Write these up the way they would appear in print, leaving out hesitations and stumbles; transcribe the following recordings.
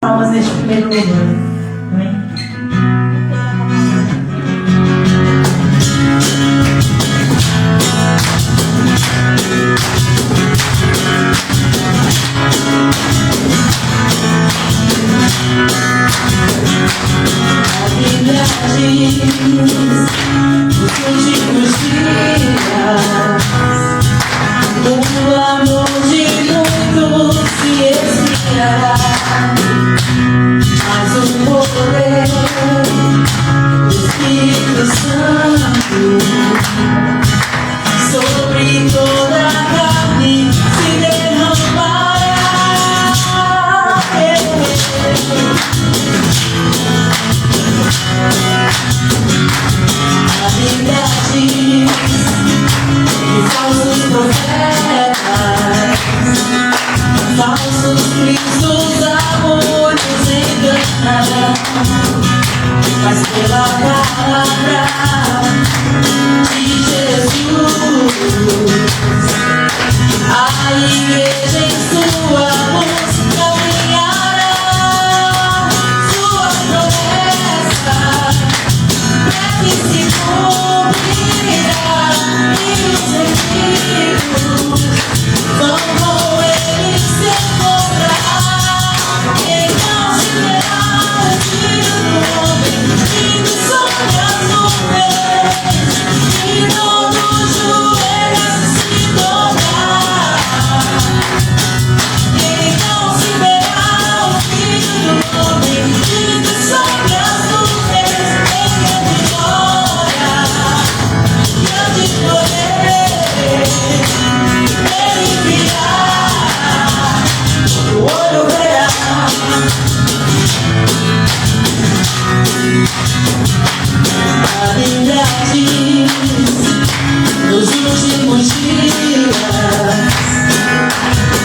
Palmas neste primeiro lugar. Amém? A Bíblia diz, nos últimos dias, o amor de muitos se esfriará, mas o poder do Espírito Santo sobre toda a carne se derramará. A Bíblia diz que falsos profetas, falsos cristos a muitos enganarão, mas pela palavra de Jesus a igreja em sua luz caminhará. Sua promessa breve se cumprirá e os inimigos vão com ele se encontrar. Então se verá o Filho do Homem vindo sobre as nuvens e todo joelho se dobrar. Então se verá o Filho do Homem vindo sobre as nuvens em grande glória, grande poder. Ele virá, o olho verá. A Bíblia diz, nos últimos dias,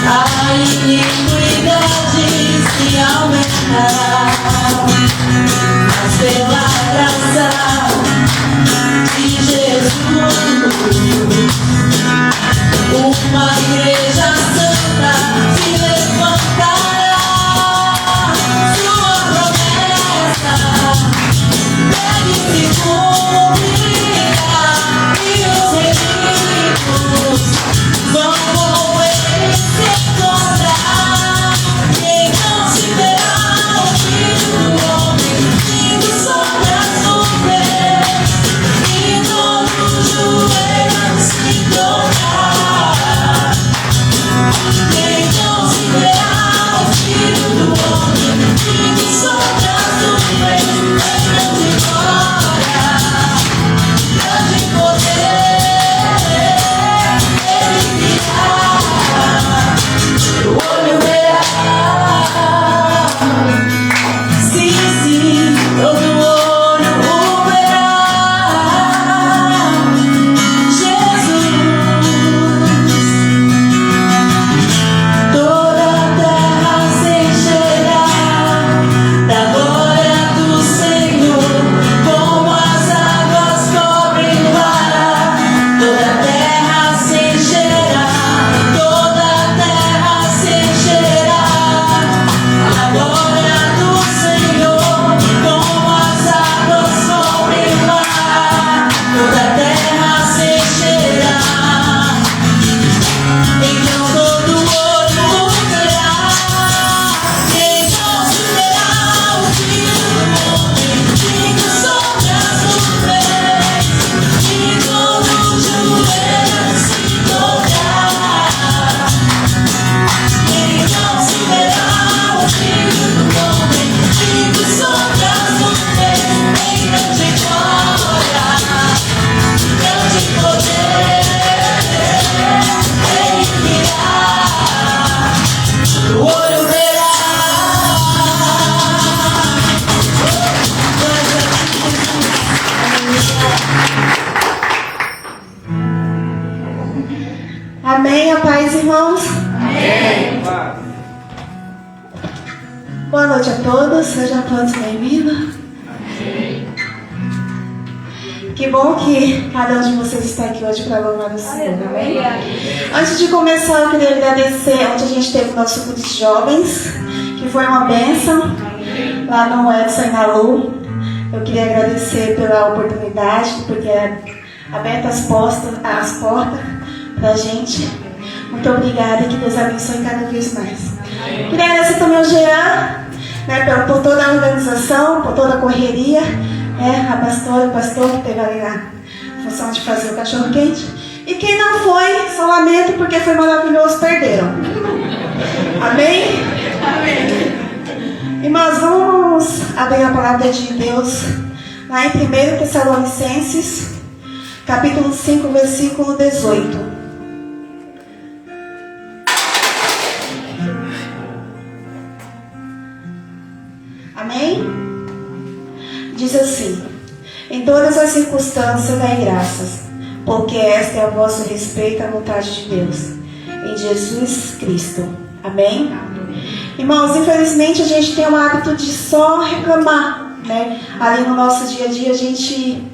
a iniquidade se aumentará, mas pela graça de Jesus uma igreja santa se levantará. Sua promessa breve se cumprirá e os inimigos vão com ele se encontrar. Então se verá o Filho do Homem vindo sobre as nuvens e todo joelho se dobrar. Então se verá o Filho do Homem vindo sobre as nuvens em grande glória, grande poder. Ele virá, o olho verá. Sim, sim, todo olho o verá. Jesus, toda a terra se encherá da glória do Senhor, como as águas cobrem o mar. Toda a terra se encherá, toda a terra se encherá da glória do Senhor, como as águas cobrem o mar. Toda a terra se encherá, então todo olho verá. Então se verá o Filho do Homem vindo sobre as nuvens e todo joelho se dobrar. Então se verá o Filho do Homem vindo sobre as nuvens em grande glória, grande poder. Ele virá, o olho verá. Amém, a paz, irmãos. Boa noite a todos, sejam todos bem-vindos. Que bom que cada um de vocês está aqui hoje para louvar o Senhor, amém? Antes de começar, eu queria agradecer onde a gente teve o nosso grupo de jovens, que foi uma bênção lá no Edson e na Lu. Eu queria agradecer pela oportunidade, porque aberto as portas para a gente. Muito obrigada e que Deus abençoe cada vez mais. Queria agradecer também ao Jean, né, por toda a organização, por toda a correria, né, a pastora e o pastor que teve ali na função de fazer o cachorro quente. E quem não foi, só lamento porque foi maravilhoso, perderam. Amém? Amém. Irmãos, vamos abrir a palavra de Deus lá em 1 Tessalonicenses, capítulo 5, versículo 18. Amém? Diz assim: em todas as circunstâncias dai graças, porque esta é a vosso respeito à vontade de Deus, em Jesus Cristo. Amém? Irmãos, infelizmente a gente tem o hábito de só reclamar, né? Ali no nosso dia a dia a gente,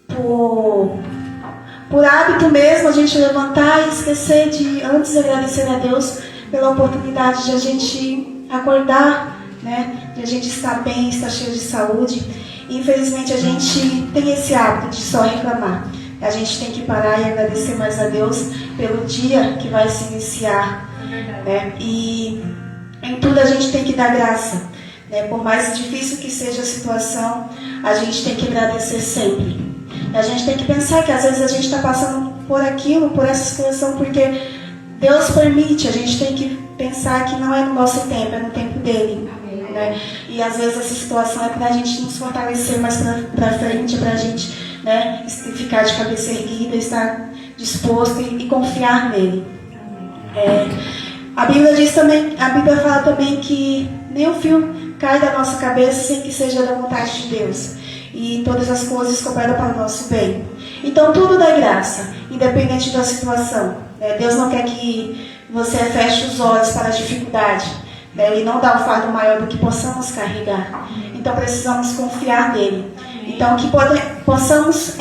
por hábito mesmo, a gente levantar e esquecer de antes agradecer a Deus pela oportunidade de a gente acordar, né? De a gente estar bem, estar cheio de saúde. E, infelizmente a gente tem esse hábito de só reclamar. A gente tem que parar e agradecer mais a Deus pelo dia que vai se iniciar, né? E em tudo a gente tem que dar graça, né? Por mais difícil que seja a situação, a gente tem que agradecer sempre. A gente tem que pensar que às vezes a gente está passando por aquilo, por essa situação, porque Deus permite. A gente tem que pensar que não é no nosso tempo, é no tempo dele, né? E às vezes essa situação é para a gente nos fortalecer mais para frente, para a gente, né, ficar de cabeça erguida, estar disposto e confiar nele. A Bíblia diz também, a Bíblia fala também que nenhum fio cai da nossa cabeça sem que seja da vontade de Deus. E todas as coisas cooperam para o nosso bem. Então tudo dá graça, independente da situação. Deus não quer que você feche os olhos para a dificuldade. Ele não dá um fardo maior do que possamos carregar. Então precisamos confiar nele. Então que possamos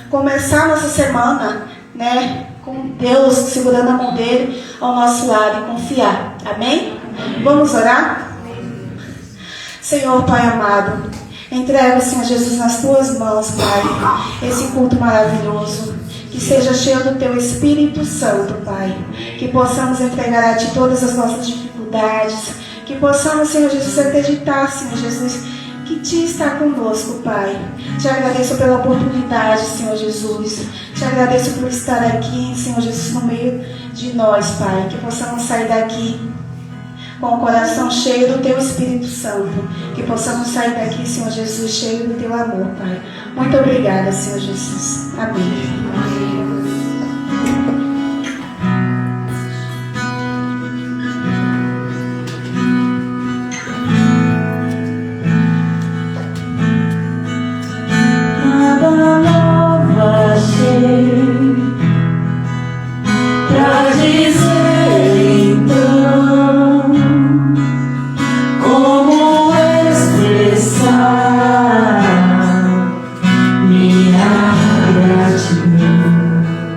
começar nossa semana, né, com Deus segurando a mão dele ao nosso lado e confiar. Amém? Vamos orar? Senhor Pai amado, entrega, Senhor Jesus, nas tuas mãos, Pai, esse culto maravilhoso. Que seja cheio do teu Espírito Santo, Pai. Que possamos entregar a ti todas as nossas dificuldades. Que possamos, Senhor Jesus, acreditar, Senhor Jesus, que Ti está conosco, Pai. Te agradeço pela oportunidade, Senhor Jesus. Te agradeço por estar aqui, Senhor Jesus, no meio de nós, Pai. Que possamos sair daqui com o coração cheio do Teu Espírito Santo. Que possamos sair daqui, Senhor Jesus, cheio do Teu amor, Pai. Muito obrigada, Senhor Jesus. Amém. Minha gratidão.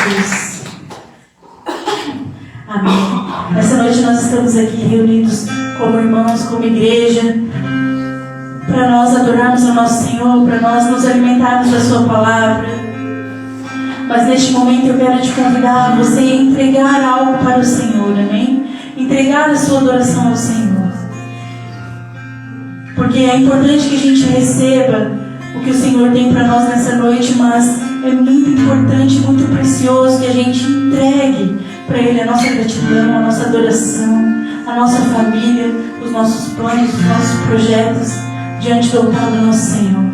Jesus. Amém. Essa noite nós estamos aqui reunidos como irmãos, como igreja, para nós adorarmos o nosso Senhor, para nós nos alimentarmos da Sua palavra. Mas neste momento eu quero te convidar a você entregar algo para o Senhor, amém? Entregar a sua adoração ao Senhor. Porque é importante que a gente receba o que o Senhor tem para nós nessa noite, mas é muito importante, muito precioso que a gente entregue para Ele a nossa gratidão, a nossa adoração, a nossa família, os nossos planos, os nossos projetos diante do altar do nosso Senhor.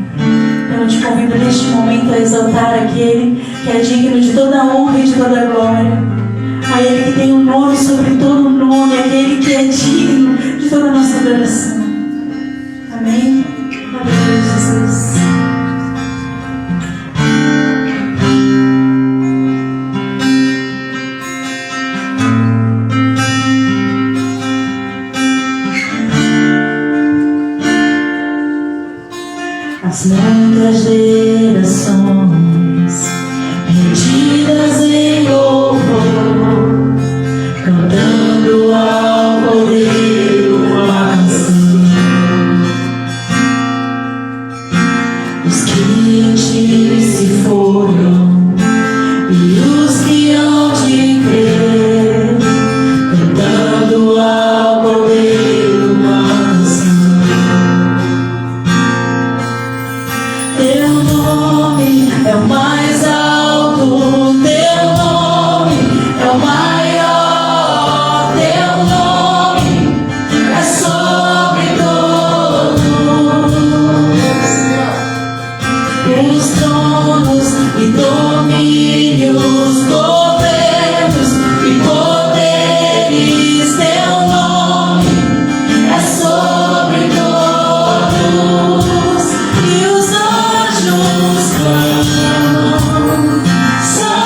Então eu te convido neste momento a exaltar aquele que é digno de toda honra e de toda glória, a Ele que tem um nome sobre todo nome, aquele que é digno de toda a nossa adoração. Amém? Aleluia, Jesus. As muitas gerações rendidas em louvor, cantando ao Cordeiro uma canção. Os que em ti se foram e os que hão de crer, cantando ao Cordeiro uma canção. Teu nome é o mais alto, teu nome é o maior, teu nome é sobre todos. Os tronos e domínios, governos e poderes, teu nome é sobre todos. E os anjos clamam, Santo,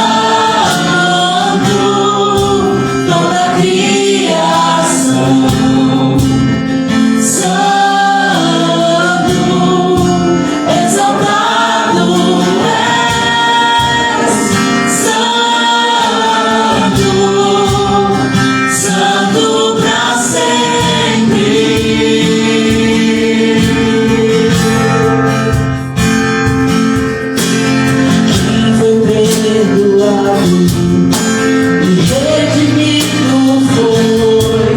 toda a criação, Santo, exaltado és, Santo, Santo pra sempre. Quem foi perdoado e redimido foi,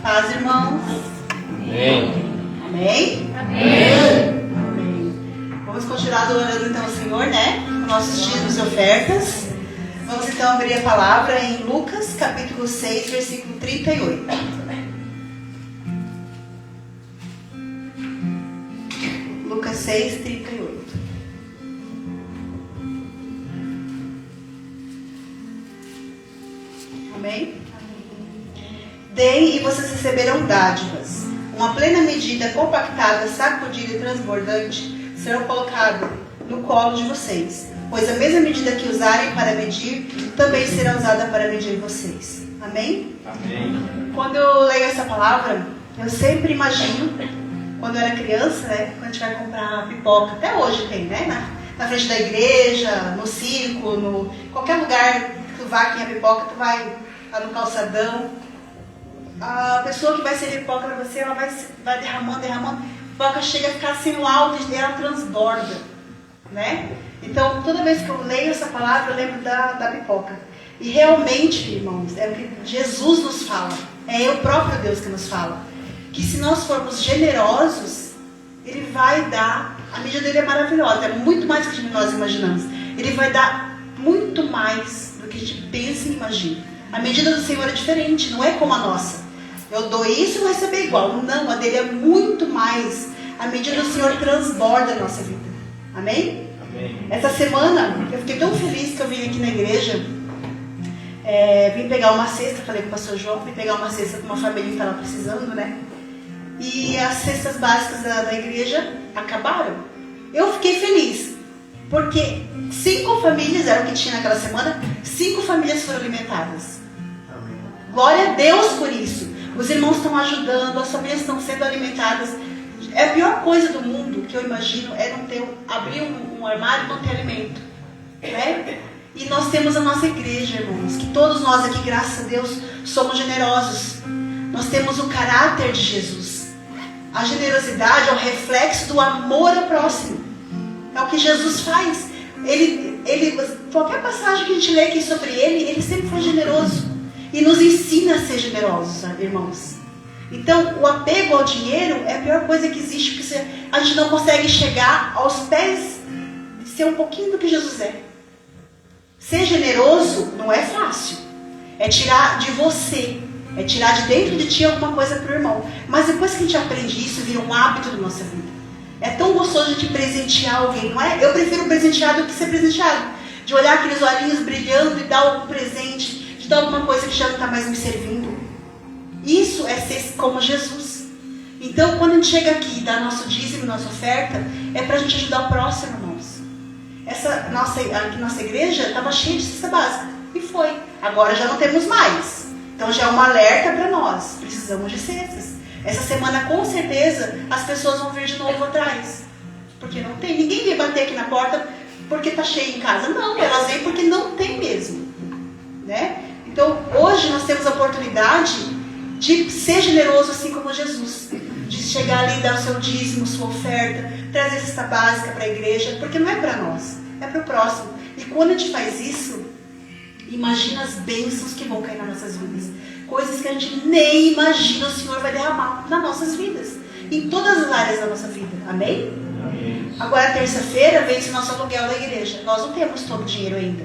Paz, irmãos. Amém. Amém? Amém. Amém. Vamos continuar adorando então o Senhor, né? Com nossos dízimos e ofertas. Vamos então abrir a palavra em Lucas, capítulo 6, versículo 38. Lucas 6, 38. Amém? Deem e vocês receberão dádivas. Uma plena medida, compactada, sacudida e transbordante serão colocado no colo de vocês. Pois a mesma medida que usarem para medir, também será usada para medir vocês. Amém? Amém. Quando eu leio essa palavra, eu sempre imagino, quando eu era criança, né? Quando a gente vai comprar pipoca, até hoje tem, né? Na frente da igreja, no circo, no qualquer lugar que tu vá que tenha pipoca, tu vai lá no calçadão. A pessoa que vai servir pipoca para você, ela vai derramando, a pipoca chega a ficar assim no alto e ela transborda, né? Então, toda vez que eu leio essa palavra, eu lembro da pipoca. E realmente, irmãos, é o que Jesus nos fala. É o próprio Deus que nos fala. Que se nós formos generosos, Ele vai dar, a medida dele é maravilhosa, é muito mais do que nós imaginamos. Ele vai dar muito mais do que a gente pensa e imagina. A medida do Senhor é diferente, não é como a nossa. Eu dou isso e vou receber igual. Não, a dele é muito mais. A medida do Senhor transborda a nossa vida. Amém? Amém. Essa semana, eu fiquei tão feliz que eu vim aqui na igreja. Vim pegar uma cesta, falei com o pastor João, vim pegar uma cesta para uma família que estava precisando, né? E as cestas básicas da igreja acabaram. Eu fiquei feliz, porque 5 famílias, era o que tinha naquela semana, 5 famílias foram alimentadas. Amém. Glória a Deus por isso. Os irmãos estão ajudando, as famílias estão sendo alimentadas. É a pior coisa do mundo que eu imagino é não ter, abrir um armário e não ter alimento, né? E nós temos a nossa igreja, irmãos, que todos nós aqui, graças a Deus, somos generosos. Nós temos o caráter de Jesus. A generosidade é o reflexo do amor ao próximo. É o que Jesus faz. Qualquer passagem que a gente lê aqui sobre ele sempre foi generoso. E nos ensina a ser generosos, irmãos. Então, o apego ao dinheiro é a pior coisa que existe, porque a gente não consegue chegar aos pés ser um pouquinho do que Jesus é. Ser generoso não é fácil. É tirar de você, é tirar de dentro de ti alguma coisa para o irmão. Mas depois que a gente aprende isso, vira um hábito da nossa vida. É tão gostoso de presentear alguém, não é? Eu prefiro presentear do que ser presenteado. De olhar aqueles olhinhos brilhando e dar algum presente, de dar alguma coisa que já não está mais me servindo. Isso é ser como Jesus. Então, quando a gente chega aqui e dá nosso dízimo, nossa oferta, é para a gente ajudar o próximo, irmãos. Nossa igreja estava cheia de cesta básica. E foi. Agora já não temos mais. Então já é um alerta para nós. Precisamos de cestas. Essa semana, com certeza, as pessoas vão vir de novo atrás. Porque não tem. Ninguém vem bater aqui na porta porque está cheio em casa. Não, elas vêm porque não tem mesmo. Né? Então, hoje nós temos a oportunidade de ser generoso assim como Jesus. De chegar ali e dar o seu dízimo, sua oferta, trazer cesta básica para a igreja. Porque não é para nós, é para o próximo. E quando a gente faz isso, imagina as bênçãos que vão cair nas nossas vidas. Coisas que a gente nem imagina o Senhor vai derramar nas nossas vidas. Em todas as áreas da nossa vida. Amém? Amém. Agora, terça-feira, vence o nosso aluguel da igreja. Nós não temos todo o dinheiro ainda.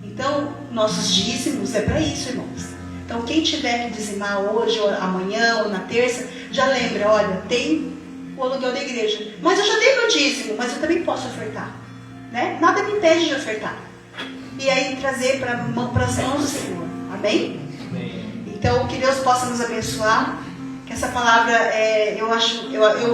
Então, nossos dízimos é para isso, irmãos. Então, quem tiver que dizimar hoje, ou amanhã, ou na terça, já lembra, olha, tem o aluguel da igreja. Mas eu já dei meu dízimo, mas eu também posso ofertar. Né? Nada me impede de ofertar. E aí trazer para as mãos do Senhor. Amém? Amém? Então, que Deus possa nos abençoar. Que essa palavra, eu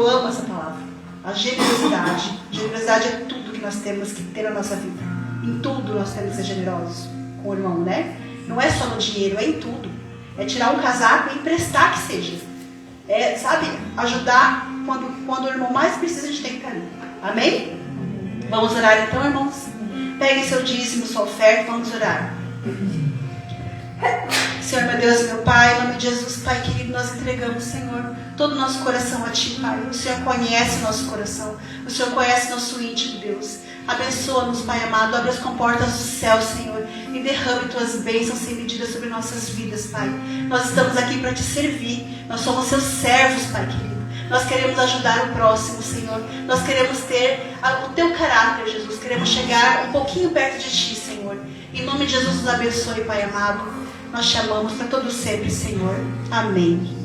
amo essa palavra. A generosidade. Generosidade é tudo que nós temos que ter na nossa vida. Em tudo nós temos que ser generosos com o irmão, né? Não é só no dinheiro, é em tudo. É tirar um casaco e emprestar que seja. É, sabe, ajudar quando o irmão mais precisa, a gente tem que estar ali. Amém? Vamos orar então, irmãos? Peguem seu dízimo, sua oferta, vamos orar. Senhor, meu Deus e meu Pai, em nome de Jesus, Pai querido, nós entregamos, Senhor, todo o nosso coração a Ti, Pai. O Senhor conhece o nosso coração, o Senhor conhece nosso íntimo, Deus. Abençoa-nos, Pai amado, abre as comportas do céu, Senhor, e derrame Tuas bênçãos sem medida sobre nossas vidas, Pai. Nós estamos aqui para Te servir, nós somos Seus servos, Pai querido. Nós queremos ajudar o próximo, Senhor. Nós queremos ter o Teu caráter, Jesus. Queremos chegar um pouquinho perto de Ti, Senhor. Em nome de Jesus, nos abençoe, Pai amado. Nós chamamos para todo sempre, Senhor. Amém.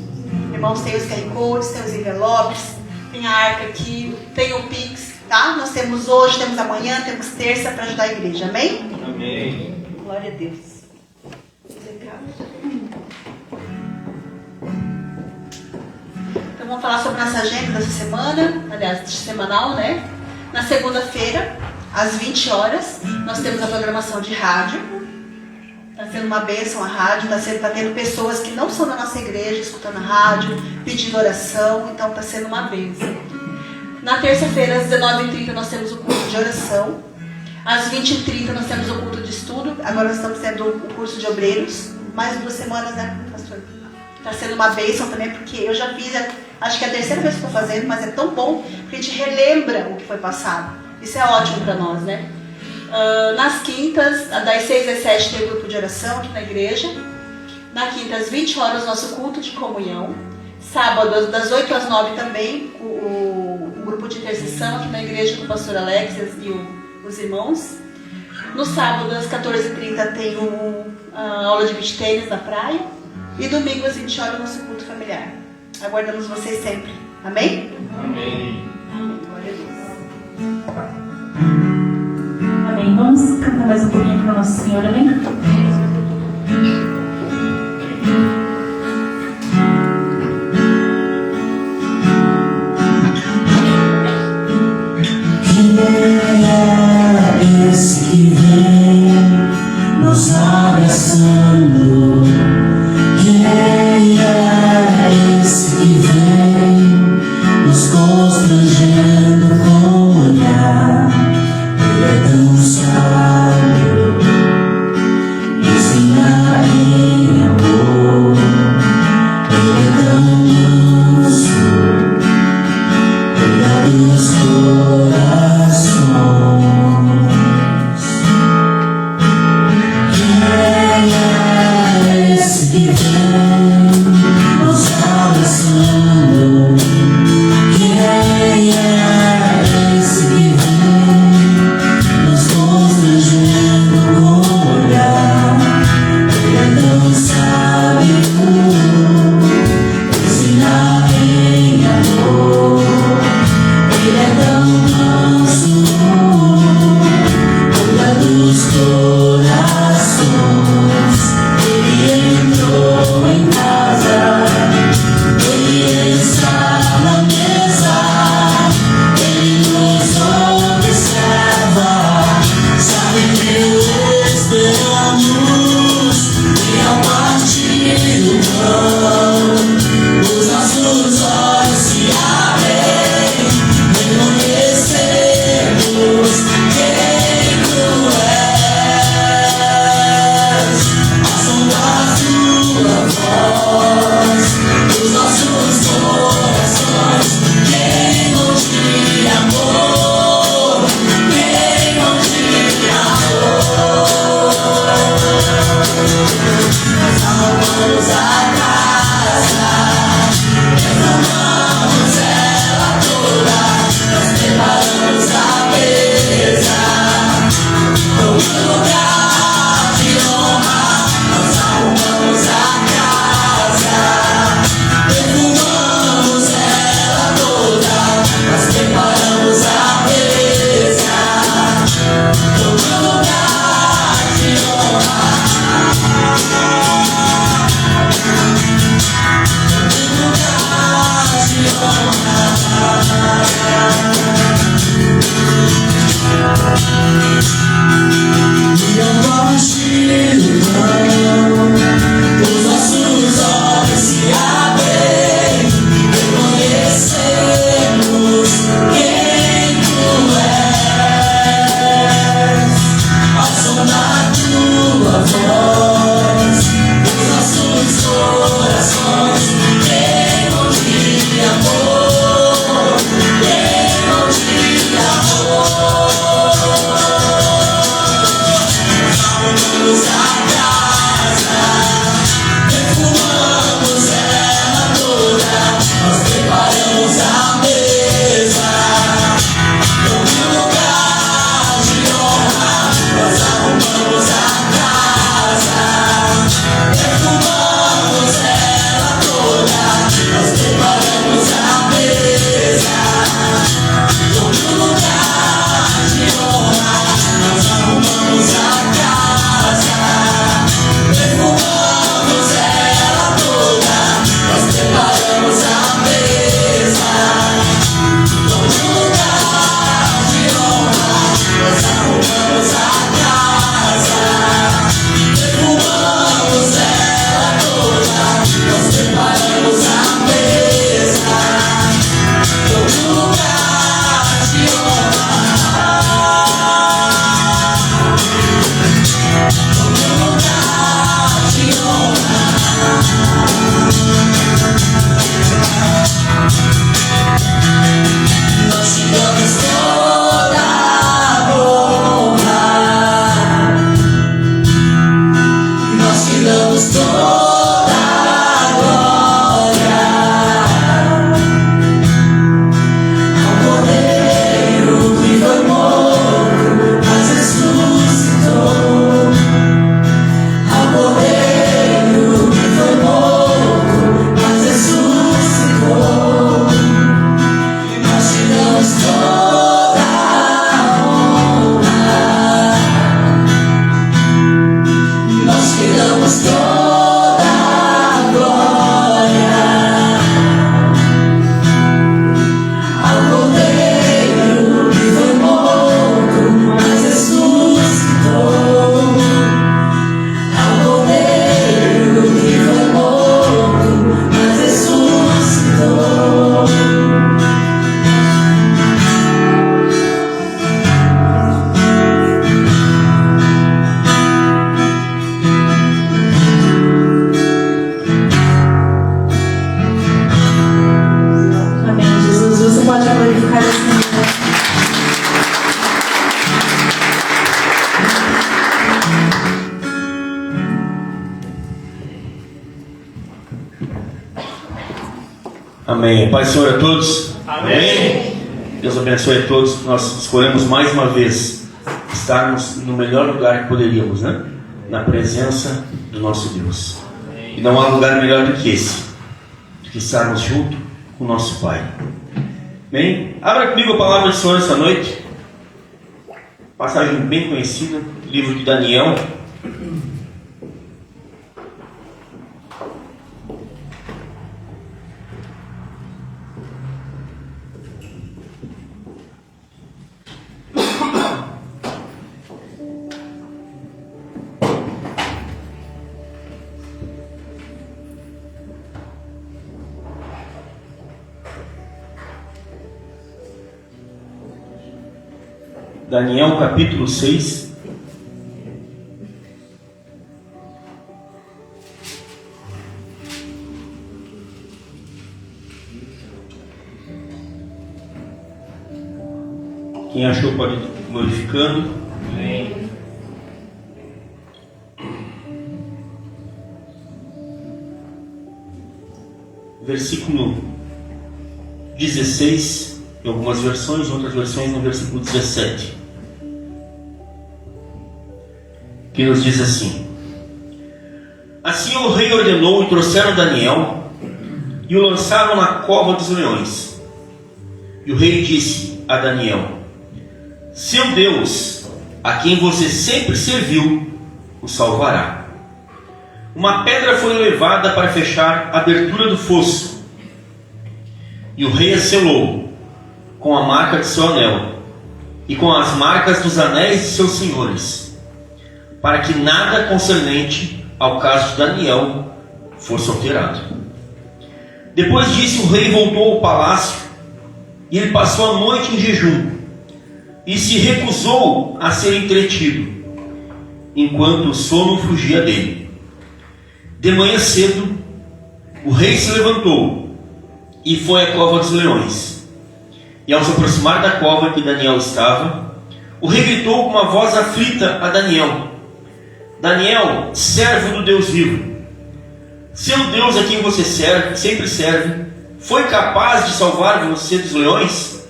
Irmãos, tem os QR Codes, tem os envelopes, tem a arca aqui, tem o Pix, tá? Nós temos hoje, temos amanhã, temos terça para ajudar a igreja. Amém? Amém. Glória a Deus. Então vamos falar sobre a nossa agenda dessa semana, aliás, semanal, né? Na segunda-feira, às 20 horas, nós temos a programação de rádio. Está sendo uma bênção a rádio, está tendo pessoas que não são da nossa igreja escutando a rádio, pedindo oração, então está sendo uma bênção. Na terça-feira, às 19h30, nós temos o curso de oração. Às 20h30, nós temos o culto de estudo. Agora nós estamos tendo o curso de obreiros. Mais 2 semanas, né, pastor? Está sendo uma bênção também, porque eu já fiz, acho que é a terceira vez que estou fazendo, mas é tão bom, porque a gente relembra o que foi passado. Isso é ótimo para nós, né? Nas quintas, das 6 às 7 tem o grupo de oração aqui na igreja. Na quinta, às 20 horas, nosso culto de comunhão. Sábado, das 8 às 9 também, o grupo de intercessão aqui na igreja com o pastor Alexis e os irmãos. No sábado, às 14h30, tem a aula de beach tênis na praia. E domingo, às 20 horas, nosso culto familiar. Aguardamos vocês sempre. Amém? Amém. Amém. Glória a Deus. Amém. Vamos cantar mais um pouquinho para Nossa Senhora, amém? Quem é esse que vem nos abraçando? Quem é esse que vem nos constrangendo com o olhar? Ele é tão sábio, ensina em amor. Ele é tão manso, cuida dos corações. Quem é esse que vem nos abraçando? Quem é esse que vem Amém. Pai, Senhor, a todos. Amém. Deus abençoe a todos. Nós escolhemos mais uma vez estarmos no melhor lugar que poderíamos, né? Na presença do nosso Deus. E não há lugar melhor do que esse, do que estarmos junto com o nosso Pai. Bem, abra comigo a palavra do Senhor essa noite. Passagem bem conhecida, livro de Daniel. Daniel capítulo 6. Quem achou pode ir glorificando. Amém. Versículo 16. Em algumas versões, em outras versões no versículo 17, que nos diz assim: Assim o rei ordenou e trouxeram Daniel e o lançaram na cova dos leões. E o rei disse a Daniel: Seu Deus, a quem você sempre serviu, o salvará. Uma pedra foi levada para fechar a abertura do fosso, e o rei a selou com a marca de seu anel e com as marcas dos anéis de seus senhores, para que nada concernente ao caso de Daniel fosse alterado. Depois disso, o rei voltou ao palácio e ele passou a noite em jejum e se recusou a ser entretido, enquanto o sono fugia dele. De manhã cedo, o rei se levantou e foi à cova dos leões. E ao se aproximar da cova em que Daniel estava, o rei gritou com uma voz aflita a Daniel: Daniel, servo do Deus vivo, seu Deus a quem você sempre serve, foi capaz de salvar você dos leões?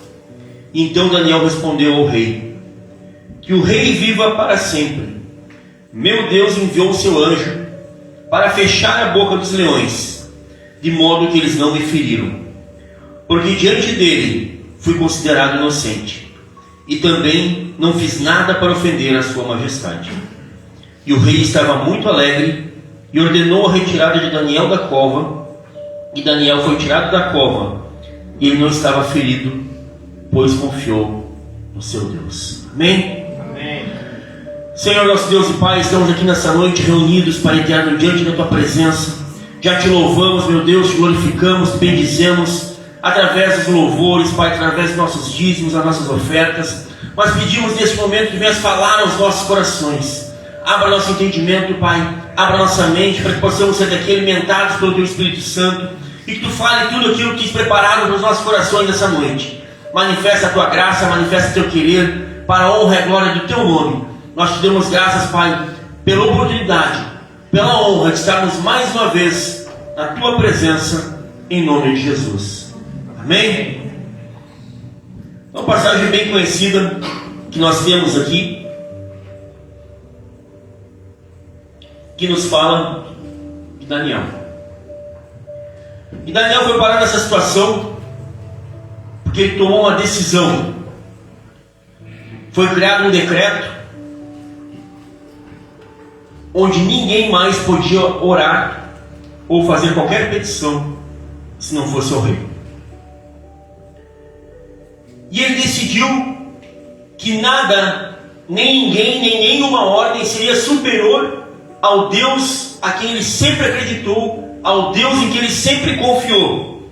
E então Daniel respondeu ao rei: Que o rei viva para sempre. Meu Deus enviou o seu anjo para fechar a boca dos leões, de modo que eles não me feriram, porque diante dele fui considerado inocente, e também não fiz nada para ofender a sua majestade. E o rei estava muito alegre e ordenou a retirada de Daniel da cova, e Daniel foi tirado da cova, e ele não estava ferido, pois confiou no seu Deus. Amém? Amém. Senhor nosso Deus e Pai, estamos aqui nessa noite reunidos, Pai eterno, diante da Tua presença. Já Te louvamos, meu Deus, Te glorificamos, Te bendizemos, através dos louvores, Pai, através dos nossos dízimos, das nossas ofertas. Nós pedimos nesse momento que venhas falar aos nossos corações. Abra nosso entendimento, Pai, abra nossa mente, para que possamos ser daqui alimentados pelo Teu Espírito Santo, e que Tu fale tudo aquilo que Tens preparado nos nossos corações nessa noite. Manifesta a Tua graça, manifesta o Teu querer, para a honra e glória do Teu nome. Nós Te damos graças, Pai, pela oportunidade, pela honra de estarmos mais uma vez na Tua presença, em nome de Jesus. Amém? Uma passagem bem conhecida que nós temos aqui, que nos fala de Daniel. E Daniel foi parar nessa situação porque ele tomou uma decisão. Foi criado um decreto onde ninguém mais podia orar ou fazer qualquer petição se não fosse ao rei. E ele decidiu que nada, nem ninguém, nem nenhuma ordem seria superior ao Deus a quem ele sempre acreditou, ao Deus em que ele sempre confiou.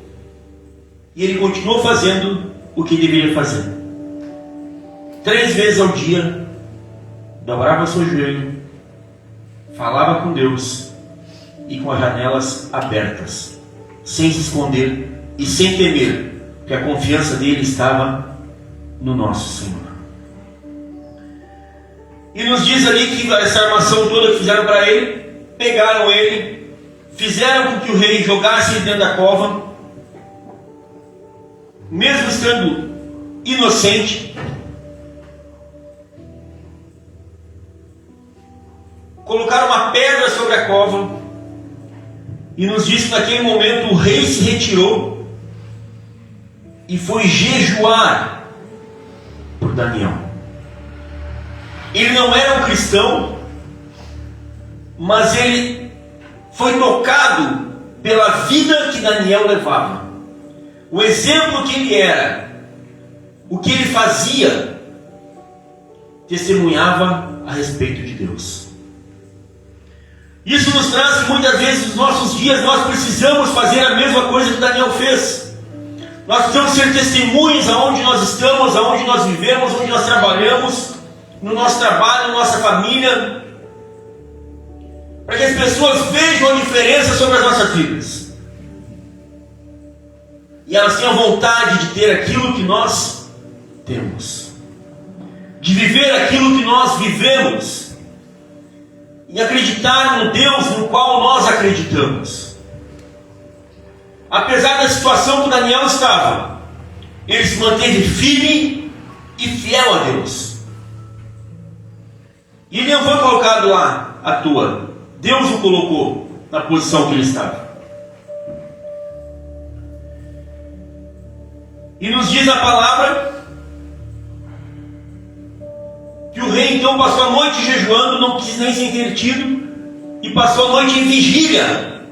E ele continuou fazendo o que deveria fazer. 3 vezes ao dia, dobrava seu joelho, falava com Deus e com as janelas abertas, sem se esconder e sem temer, porque a confiança dele estava no nosso Senhor. E nos diz ali que essa armação toda que fizeram para ele, pegaram ele, fizeram com que o rei jogasse ele dentro da cova, mesmo estando inocente, colocaram uma pedra sobre a cova, e nos diz que naquele momento o rei se retirou e foi jejuar por Daniel. Ele não era um cristão, mas ele foi tocado pela vida que Daniel levava, o exemplo que ele era, o que ele fazia, testemunhava a respeito de Deus. Isso nos traz que muitas vezes nos nossos dias nós precisamos fazer a mesma coisa que Daniel fez. Nós precisamos ser testemunhas aonde nós estamos, aonde nós vivemos, onde nós trabalhamos, no nosso trabalho, na nossa família, para que as pessoas vejam a diferença sobre as nossas vidas. E elas tenham vontade de ter aquilo que nós temos, de viver aquilo que nós vivemos, e acreditar no Deus no qual nós acreditamos. Apesar da situação que Daniel estava, ele se manteve firme e fiel a Deus. E ele não foi colocado lá à toa. Deus o colocou na posição que ele estava. E nos diz a palavra que o rei então passou a noite jejuando, não quis nem ser entretido, e passou a noite em vigília,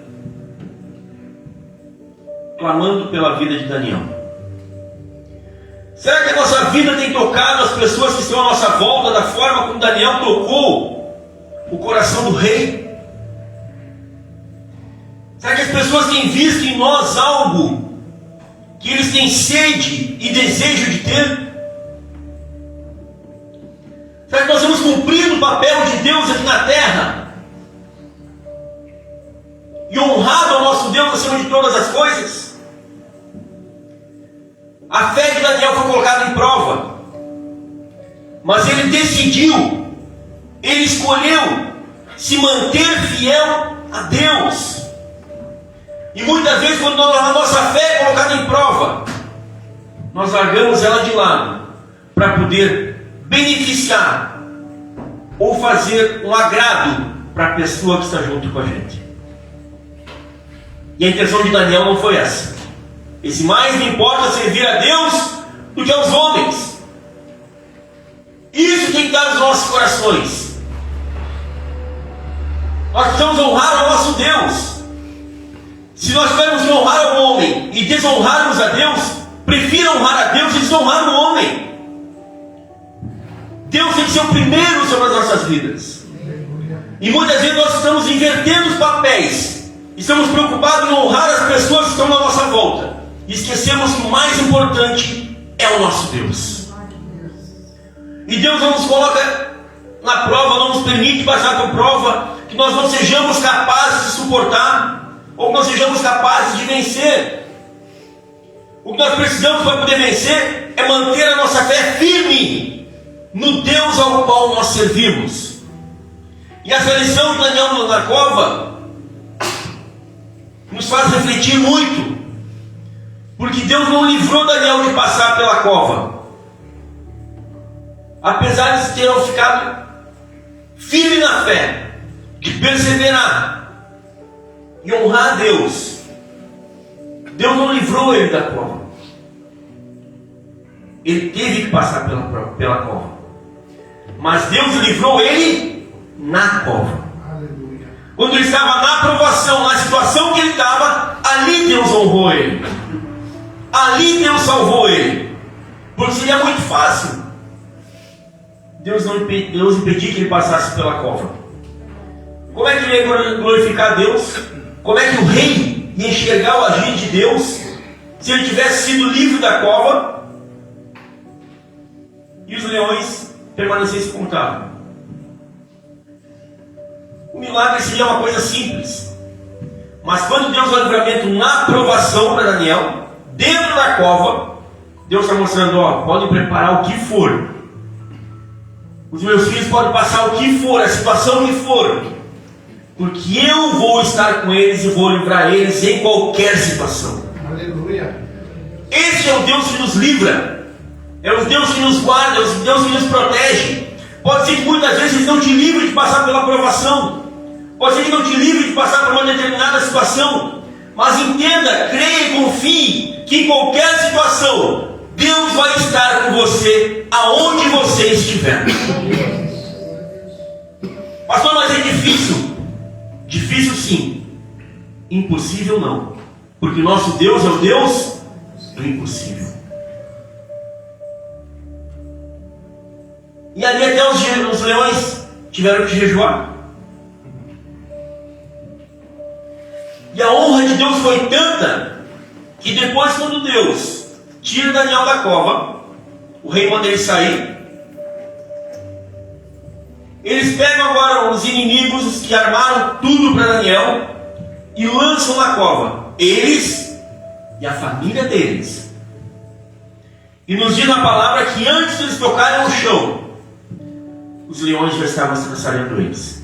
clamando pela vida de Daniel. Será que a nossa vida tem tocado as pessoas que estão à nossa volta da forma como Daniel tocou o coração do rei? Será que as pessoas têm visto em nós algo que eles têm sede e desejo de ter? Será que nós temos cumprido o papel de Deus aqui na terra? E honrado ao nosso Deus acima de todas as coisas? A fé de Daniel foi colocada em prova, mas ele decidiu, ele escolheu se manter fiel a Deus. E muitas vezes, quando a nossa fé é colocada em prova, nós largamos ela de lado para poder beneficiar ou fazer um agrado para a pessoa que está junto com a gente. E a intenção de Daniel não foi essa. Esse mais me importa servir a Deus do que aos homens. Isso tem que estar nos nossos corações. Nós precisamos honrar o nosso Deus. Se nós tivermos que honrar o homem e desonrarmos a Deus, prefira honrar a Deus e desonrar o homem. Deus tem que ser o primeiro sobre as nossas vidas. E muitas vezes nós estamos invertendo os papéis. Estamos preocupados em honrar as pessoas que estão na nossa volta. E esquecemos que o mais importante é o nosso Deus. E Deus não nos coloca na prova, não nos permite passar por prova que nós não sejamos capazes de suportar, ou que não sejamos capazes de vencer. O que nós precisamos para poder vencer é manter a nossa fé firme no Deus ao qual nós servimos. E essa lição de Daniel na cova nos faz refletir muito, porque Deus não livrou Daniel de passar pela cova, apesar de ter ficado firme na fé, de perseverar e honrar a Deus. Deus não livrou ele da cova. Ele teve que passar pela cova, mas Deus livrou ele na cova. Aleluia. Quando ele estava na aprovação, na situação que ele estava, ali Deus honrou ele, ali Deus salvou ele, porque seria muito fácil Deus impedir que ele passasse pela cova. Como é que ele ia glorificar Deus? Como é que o rei ia enxergar o agir de Deus se ele tivesse sido livre da cova e os leões permanecessem como estavam? O milagre seria uma coisa simples, mas quando Deus dá o livramento na aprovação para Daniel, dentro da cova, Deus está mostrando: ó, podem preparar o que for, os meus filhos podem passar o que for, a situação que for, porque eu vou estar com eles e vou livrar eles em qualquer situação. Aleluia. Esse é o Deus que nos livra, é o Deus que nos guarda, é o Deus que nos protege. Pode ser que muitas vezes Ele não te livre de passar pela provação, pode ser que não te livre de passar por uma determinada situação, mas entenda, creia e confie que em qualquer situação Deus vai estar com você aonde você estiver. Pastor, mas é difícil. Difícil sim, impossível não, porque o nosso Deus é o Deus do impossível. E ali até os leões tiveram que jejuar. E a honra de Deus foi tanta que depois, quando Deus tira Daniel da cova, o rei manda ele sair. Eles pegam agora os inimigos, os que armaram tudo para Daniel, e lançam na cova, eles e a família deles. E nos diz na palavra que antes de eles tocarem no chão, os leões já estavam estraçalhando eles.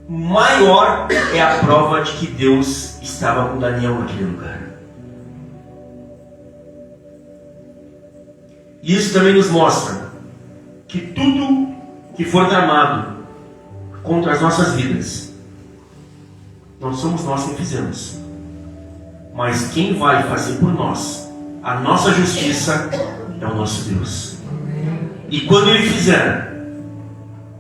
Maior é a prova de que Deus estava com Daniel naquele lugar. E isso também nos mostra que tudo que for tramado contra as nossas vidas, não somos nós quem fizemos, mas quem vai fazer por nós a nossa justiça é o nosso Deus. E quando Ele fizer,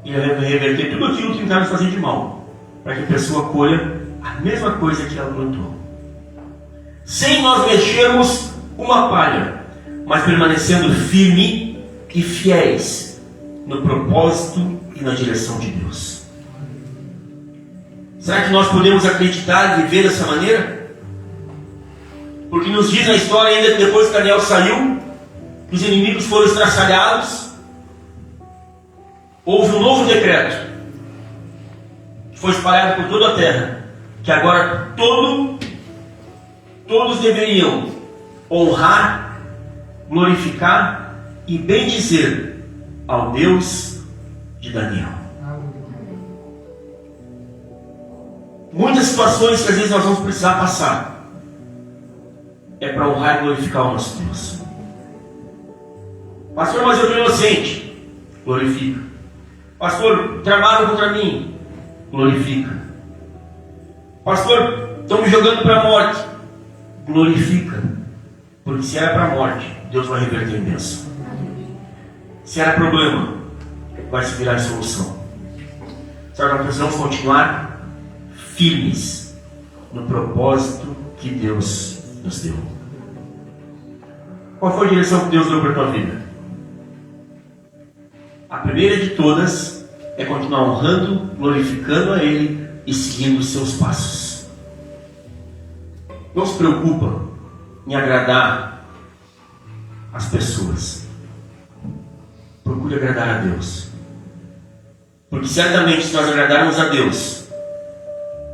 Ele vai reverter tudo aquilo que tentaram fazer de mal, para que a pessoa colha a mesma coisa que ela plantou, sem nós mexermos uma palha, mas permanecendo firme e fiéis no propósito e na direção de Deus. Será que nós podemos acreditar e viver dessa maneira? Porque nos diz na história ainda que depois que Daniel saiu, os inimigos foram estraçalhados, houve um novo decreto que foi espalhado por toda a terra, que agora todos deveriam honrar, glorificar e bendizer ao Deus de Daniel. Muitas situações que às vezes nós vamos precisar passar é para honrar e glorificar o nosso Deus. Pastor, mas eu estou inocente. Glorifica. Pastor, tramaram contra mim. Glorifica. Pastor, estão me jogando para a morte. Glorifica. Porque se era para a morte, Deus vai reverter em bênção. Se era problema, vai se virar em solução. Sabe, nós precisamos continuar firmes no propósito que Deus nos deu. Qual foi a direção que Deus deu para a tua vida? A primeira de todas é continuar honrando, glorificando a Ele e seguindo os seus passos. Não se preocupa em agradar as pessoas. Procure agradar a Deus. Porque certamente se nós agradarmos a Deus,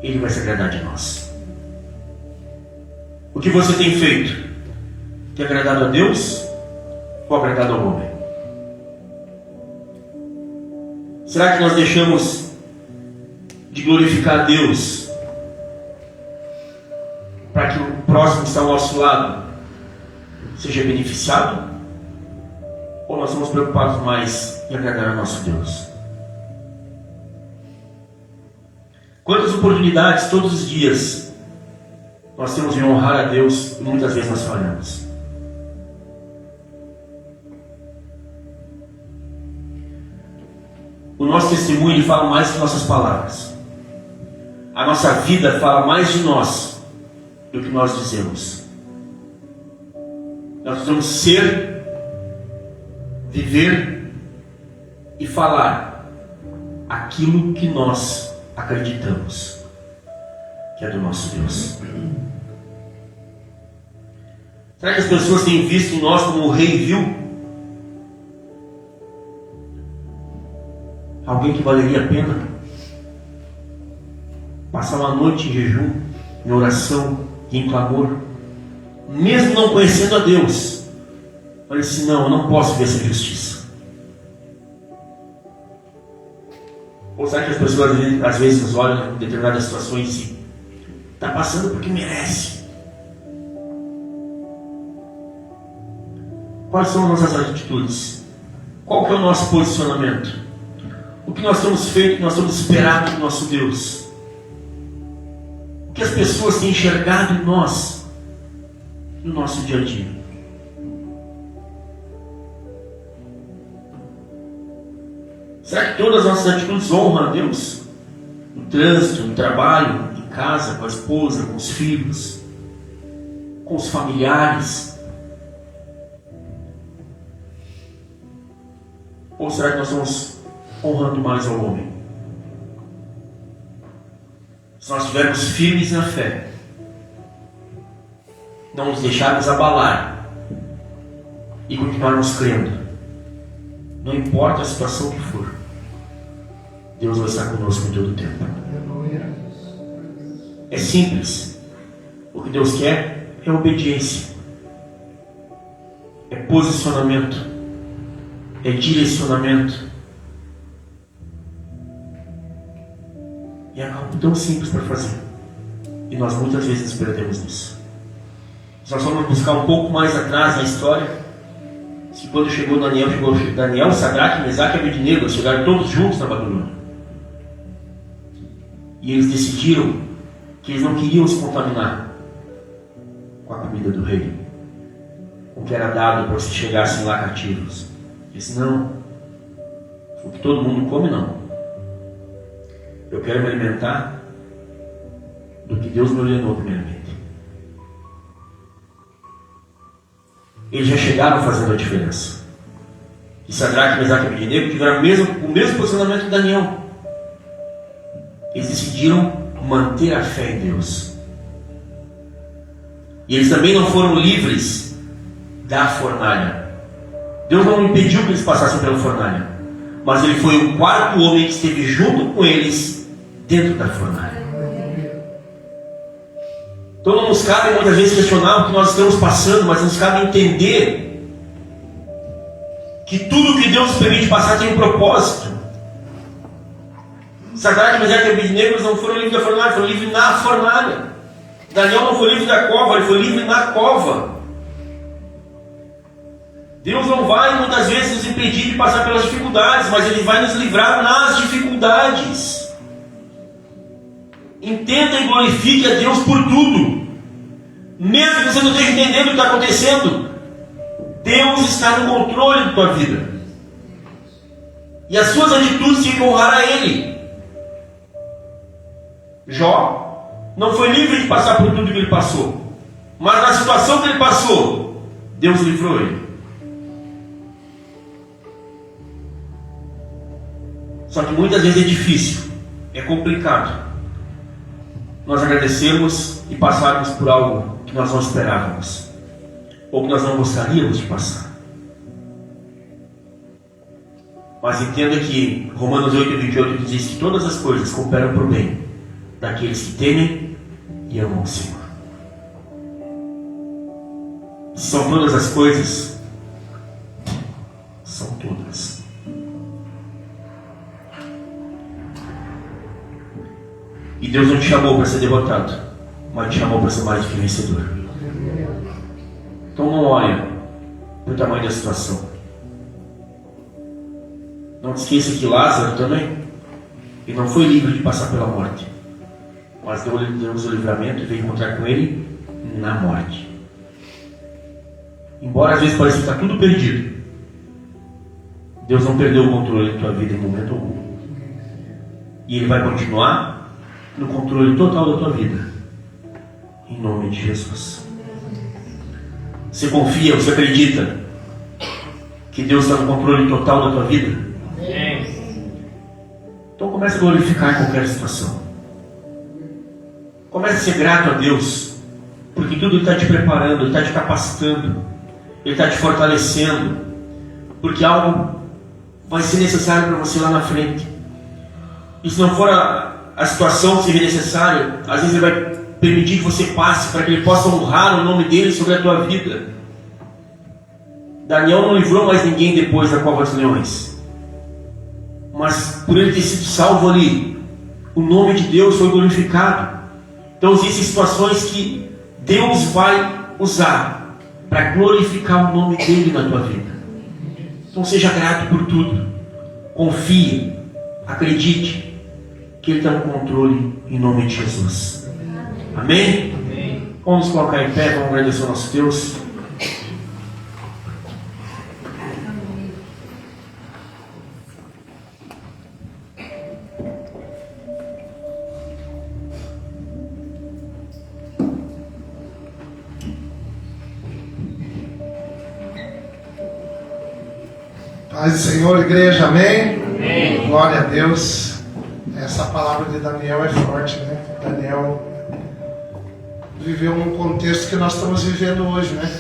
Ele vai se agradar de nós. O que você tem feito? Tem agradado a Deus ou agradado ao homem? Será que nós deixamos de glorificar a Deus para que o próximo que está ao nosso lado seja beneficiado? Ou nós estamos preocupados mais em agradar a nosso Deus? Quantas oportunidades todos os dias nós temos de honrar a Deus e muitas vezes nós falhamos. O nosso testemunho fala mais que nossas palavras. A nossa vida fala mais de nós do que nós dizemos. Nós precisamos ser, viver e falar aquilo que nós acreditamos que é do nosso Deus. Será que as pessoas têm visto em nós como o rei viu? Alguém que valeria a pena passar uma noite em jejum, em oração e em clamor, mesmo não conhecendo a Deus. Falei assim, não, eu não posso ver essa injustiça. Ou será que as pessoas às vezes nos olham em determinadas situações e está passando porque merece? Quais são as nossas atitudes? Qual que é o nosso posicionamento? O que nós temos feito, o que nós temos esperado do nosso Deus? O que as pessoas têm enxergado em nós, no nosso dia a dia? Será que todas as nossas atitudes honram a Deus? No trânsito, no trabalho, em casa, com a esposa, com os filhos, com os familiares? Ou será que nós estamos honrando mais ao homem? Se nós estivermos firmes na fé, não nos deixarmos abalar e continuarmos crendo, não importa a situação que for, Deus vai estar conosco em todo o tempo. É simples. O que Deus quer é obediência, é posicionamento, é direcionamento. E é algo tão simples para fazer. E nós muitas vezes nos perdemos nisso. Se nós vamos buscar um pouco mais atrás na história, que quando chegou Daniel, Sadraque, Mesaque e Abednego, chegaram todos juntos na Babilônia. E eles decidiram que eles não queriam se contaminar com a comida do rei, com o que era dado para se chegassem lá cativos. Disse, não, o que todo mundo come, não. Eu quero me alimentar do que Deus me ordenou primeiramente. Eles já chegaram fazendo a diferença. E Sadraque, Mesaque e Abednego tiveram o mesmo posicionamento de Daniel. Eles decidiram manter a fé em Deus. E eles também não foram livres da fornalha. Deus não impediu que eles passassem pela fornalha, mas ele foi o quarto homem que esteve junto com eles dentro da fornalha. Então não nos cabe muitas vezes questionar o que nós estamos passando, mas nos cabe entender que tudo que Deus nos permite passar tem um propósito. Sadraque, Mesaque e Abednego não foram livres da fornalha, foram livres na fornalha. Daniel não foi livre da cova, ele foi livre na cova. Deus não vai muitas vezes nos impedir de passar pelas dificuldades, mas Ele vai nos livrar nas dificuldades. Entenda e glorifique a Deus por tudo. Mesmo que você não esteja entendendo o que está acontecendo, Deus está no controle da tua vida. E as suas atitudes têm que honrar a Ele. Jó não foi livre de passar por tudo que ele passou, mas na situação que ele passou, Deus livrou ele. Só que muitas vezes é difícil, é complicado nós agradecermos e passarmos por algo que nós não esperávamos, ou que nós não gostaríamos de passar. Mas entenda que Romanos 8:28 diz que todas as coisas cooperam para o bem daqueles que temem e amam o Senhor. São todas as coisas? São todas. E Deus não te chamou para ser derrotado, mas te chamou para ser mais do que vencedor. Então não olha para o tamanho da situação. Não te esqueça que Lázaro também, ele não foi livre de passar pela morte, mas Deus o livramento e veio encontrar com ele na morte. Embora às vezes pareça que está tudo perdido, Deus não perdeu o controle da tua vida em momento algum. E Ele vai continuar no controle total da tua vida, em nome de Jesus. Você confia, você acredita que Deus está no controle total da tua vida? Então comece a glorificar em qualquer situação. Comece a ser grato a Deus, porque tudo Ele está te preparando, Ele está te capacitando, Ele está te fortalecendo, porque algo vai ser necessário para você lá na frente. E se não for a situação que seja necessária, às vezes Ele vai permitir que você passe para que Ele possa honrar o nome dEle sobre a tua vida. Daniel não livrou mais ninguém depois da cova dos leões, mas por ele ter sido salvo ali, o nome de Deus foi glorificado. Então existem situações que Deus vai usar para glorificar o nome dele na tua vida. Então seja grato por tudo. Confie, acredite que ele está no controle em nome de Jesus. Amém? Amém. Vamos colocar em pé, vamos agradecer ao nosso Deus. Paz do Senhor, igreja, amém? Amém. Glória a Deus. Essa palavra de Daniel é forte, né? Daniel viveu num contexto que nós estamos vivendo hoje, né?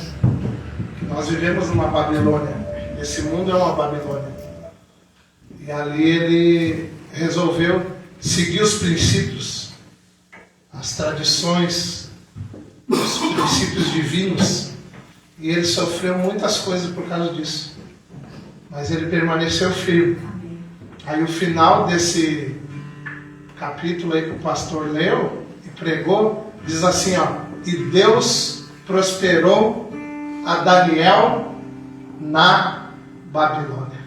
Nós vivemos numa Babilônia. Esse mundo é uma Babilônia. E ali ele resolveu seguir os princípios, as tradições, os princípios divinos. E ele sofreu muitas coisas por causa disso. Mas ele permaneceu firme. Aí o final desse capítulo aí que o pastor leu e pregou, diz assim, ó: e Deus prosperou a Daniel na Babilônia.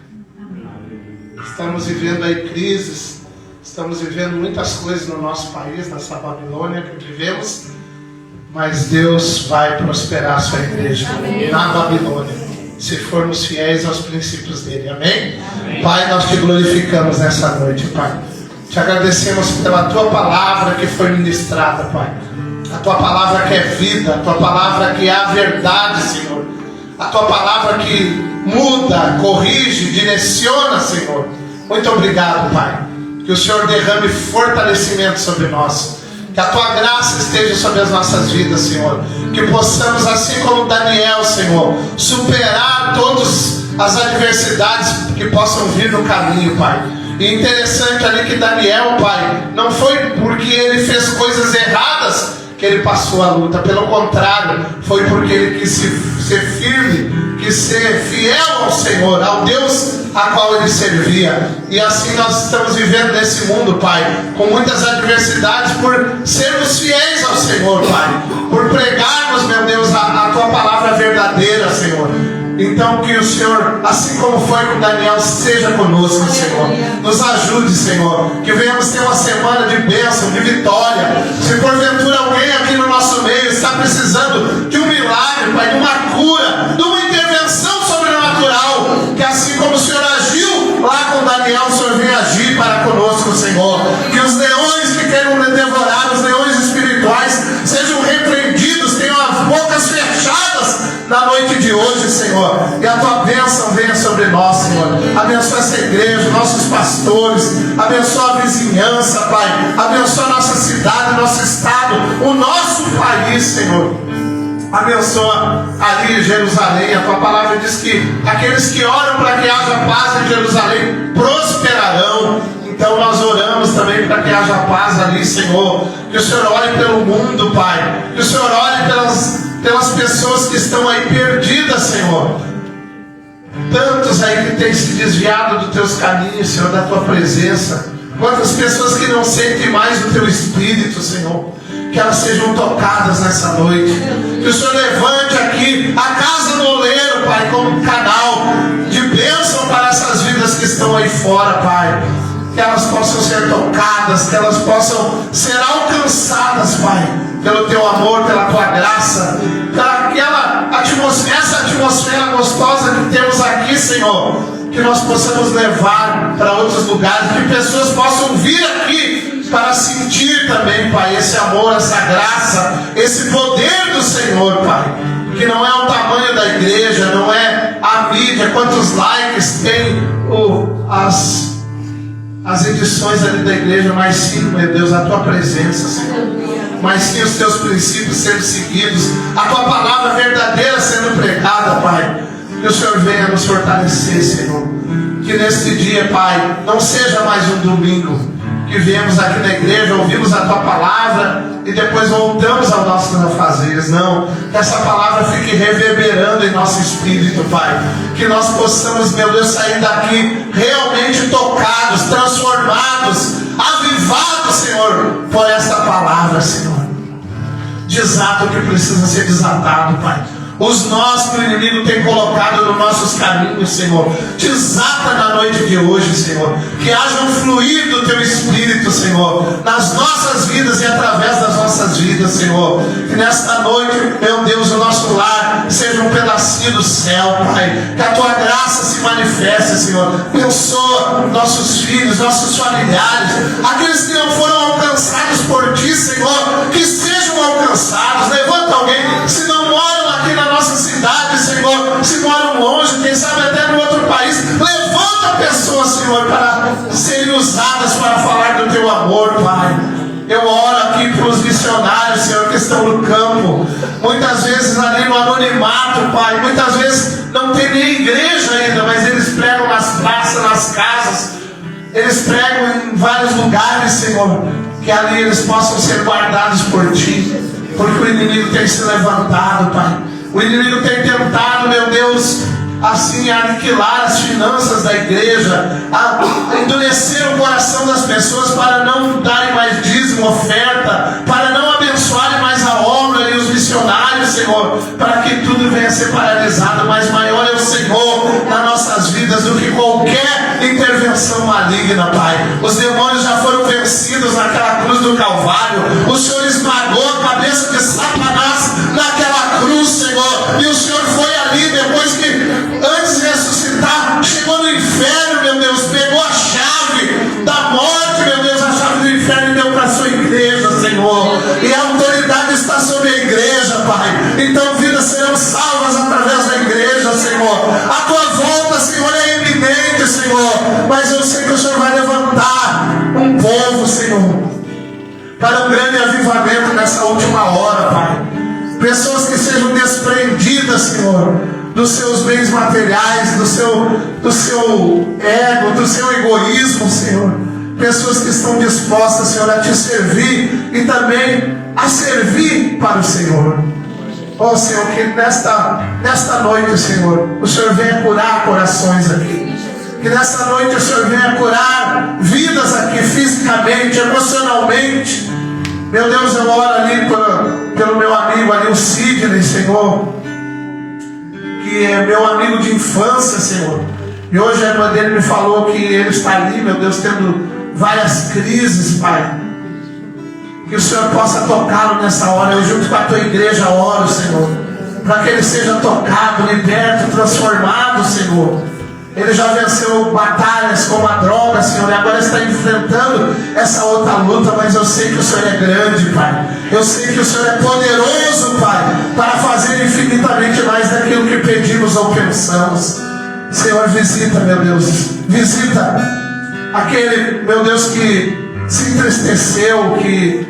Estamos vivendo aí crises, estamos vivendo muitas coisas no nosso país, nessa Babilônia que vivemos, mas Deus vai prosperar a sua igreja na Babilônia, se formos fiéis aos princípios dele, amém? Amém. Pai, nós te glorificamos nessa noite, Pai. Te agradecemos pela tua palavra que foi ministrada, Pai. A tua palavra que é vida, a tua palavra que é a verdade, Senhor. A tua palavra que muda, corrige, direciona, Senhor. Muito obrigado, Pai. Que o Senhor derrame fortalecimento sobre nós. Que a tua graça esteja sobre as nossas vidas, Senhor. Que possamos, assim como Daniel, Senhor, superar todas as adversidades que possam vir no caminho, Pai. E interessante ali que Daniel, Pai, não foi porque ele fez coisas erradas que ele passou a luta. Pelo contrário, foi porque ele quis ser firme, quis ser fiel ao Senhor, ao Deus a qual ele servia. E assim nós estamos vivendo nesse mundo, Pai, com muitas adversidades por sermos fiéis ao Senhor, Pai, por pregarmos, meu Deus, a tua palavra verdadeira, Senhor. Então que o Senhor, assim como foi com Daniel, seja conosco, Senhor. Nos ajude, Senhor. Que venhamos ter uma semana de bênção, de vitória. Se porventura alguém aqui no nosso meio está precisando de um milagre, Pai, de uma cura, de uma intervenção sobrenatural, que assim como o Senhor agiu lá com Daniel, o Senhor venha agir para conosco, Senhor. Que os leões que queiram devorar, os leões espirituais, sejam repreendidos, tenham as bocas fechadas na noite de hoje, Senhor. E a tua bênção venha sobre nós, Senhor. Abençoa essa igreja, nossos pastores, abençoa a vizinhança, Pai. Abençoa a nossa cidade, nosso estado, o nosso país, Senhor. Abençoa ali em Jerusalém. A tua palavra diz que aqueles que oram para que haja paz em Jerusalém prosperarão. Então nós oramos também para que haja paz ali, Senhor. Que o Senhor olhe pelo mundo, Pai. Que o Senhor olhe pelas pessoas que estão aí perdidas, Senhor. Tantos aí que têm se desviado dos teus caminhos, Senhor, da tua presença. Quantas pessoas que não sentem mais o teu Espírito, Senhor. Que elas sejam tocadas nessa noite. Que o Senhor levante aqui a Casa do Oleiro, Pai, como um canal de bênção para essas vidas que estão aí fora, Pai. Que elas possam ser tocadas, que elas possam ser alcançadas, Pai, pelo teu amor, pela tua graça, pela aquela atmosfera, essa atmosfera gostosa que temos aqui, Senhor. Que nós possamos levar para outros lugares, que pessoas possam vir aqui para sentir também, Pai, esse amor, essa graça, esse poder do Senhor, Pai. Que não é o tamanho da igreja, não é a mídia, quantos likes tem as edições ali da igreja, mas sim, meu Deus, a tua presença, Senhor. Mas sim os teus princípios sendo seguidos, a tua palavra verdadeira sendo pregada, Pai. Que o Senhor venha nos fortalecer, Senhor. Que neste dia, Pai, não seja mais um domingo que viemos aqui na igreja, ouvimos a tua palavra e depois voltamos aos nossos afazeres. Não, que essa palavra fique reverberando em nosso espírito, Pai. Que nós possamos, meu Deus, sair daqui realmente tocados, transformados, avivados, Senhor, por essa palavra, Senhor. Desata o que precisa ser desatado, Pai. os nós que o inimigo tem colocado nos nossos caminhos, Senhor. Desata na noite de hoje, Senhor. Que haja um fluir do Teu Espírito, Senhor, nas nossas vidas e através das nossas vidas, Senhor. Que nesta noite, meu Deus, o nosso lar seja um pedacinho do céu, Pai. Que a Tua graça se manifeste, Senhor. Abençoa nossos filhos, nossos familiares, aqueles que não foram alcançados por Ti, Senhor, que sejam alcançados. Levanta alguém, se não moram aqui na nossa cidade, Senhor, se moram longe, quem sabe até no outro país, levanta pessoas, Senhor, para serem usadas para falar do Teu amor, Pai. Eu oro aqui para os missionários, Senhor, que estão no campo, muitas vezes ali no anonimato, Pai, muitas vezes não tem nem igreja ainda, mas eles pregam nas praças, nas casas, eles pregam em vários lugares, Senhor, que ali eles possam ser guardados por Ti, porque o inimigo tem se levantado, Pai. O inimigo tem tentado, meu Deus, assim, aniquilar as finanças da igreja, a endurecer o coração das pessoas para não darem mais dízimo, oferta, para não abençoarem mais a obra e os missionários, Senhor, para que tudo venha a ser paralisado. Mas maior é o Senhor nas nossas vidas do que qualquer intervenção maligna, Pai. Os demônios já foram vencidos naquela cruz do Calvário. O Senhor esmagou a cabeça de Satanás naquela cruz, Senhor, e o Senhor foi ali depois que, antes de ressuscitar, chegou no inferno, meu Deus, pegou a chave da morte, meu Deus, a chave do inferno, e deu para a sua igreja, Senhor. E a autoridade está sobre a igreja, Pai. Então vidas serão salvas através da igreja, Senhor. A Tua volta, Senhor, é iminente, Senhor. Mas eu sei que o Senhor vai levantar um povo, Senhor, para um grande avivamento nessa última hora, Pai. Pessoas que sejam desprendidas, Senhor, dos seus bens materiais, do seu ego, do seu egoísmo, Senhor. Pessoas que estão dispostas, Senhor, a Te servir e também a servir para o Senhor. Oh, Senhor, que nesta noite, Senhor, o Senhor venha curar corações aqui. Que nesta noite o Senhor venha curar vidas aqui, fisicamente, emocionalmente. Meu Deus, eu oro ali pelo meu amigo ali, o Sidney, Senhor, que é meu amigo de infância, Senhor. E hoje a irmã dele me falou que ele está ali, meu Deus, tendo várias crises, Pai. Que o Senhor possa tocá-lo nessa hora. Eu junto com a Tua igreja oro, Senhor, para que ele seja tocado, liberto, transformado, Senhor. Ele já venceu batalhas como a droga, Senhor, e agora está enfrentando essa outra luta, mas eu sei que o Senhor é grande, Pai. Eu sei que o Senhor é poderoso, Pai, para fazer infinitamente mais daquilo que pedimos ou pensamos. Senhor, visita, meu Deus, visita aquele, meu Deus, que se entristeceu, que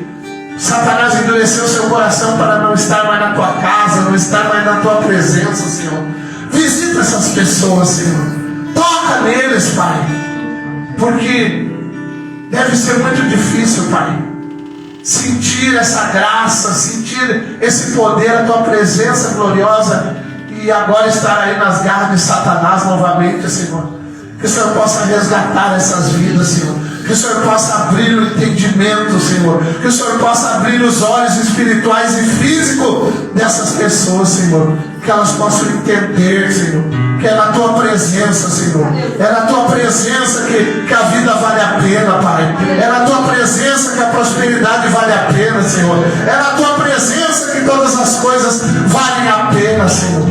Satanás endureceu seu coração para não estar mais na Tua casa, não estar mais na Tua presença, Senhor. Visita essas pessoas, Senhor. Toca neles, Pai, porque deve ser muito difícil, Pai, sentir essa graça, sentir esse poder, a Tua presença gloriosa, e agora estar aí nas garras de Satanás novamente, Senhor. Que o Senhor possa resgatar essas vidas, Senhor. Que o Senhor possa abrir o entendimento, Senhor. Que o Senhor possa abrir os olhos espirituais e físicos dessas pessoas, Senhor. Que elas possam entender, Senhor, que é na Tua presença, Senhor. É na Tua presença que a vida vale a pena, Pai. É na Tua presença que a prosperidade vale a pena, Senhor. É na Tua presença que todas as coisas valem a pena, Senhor.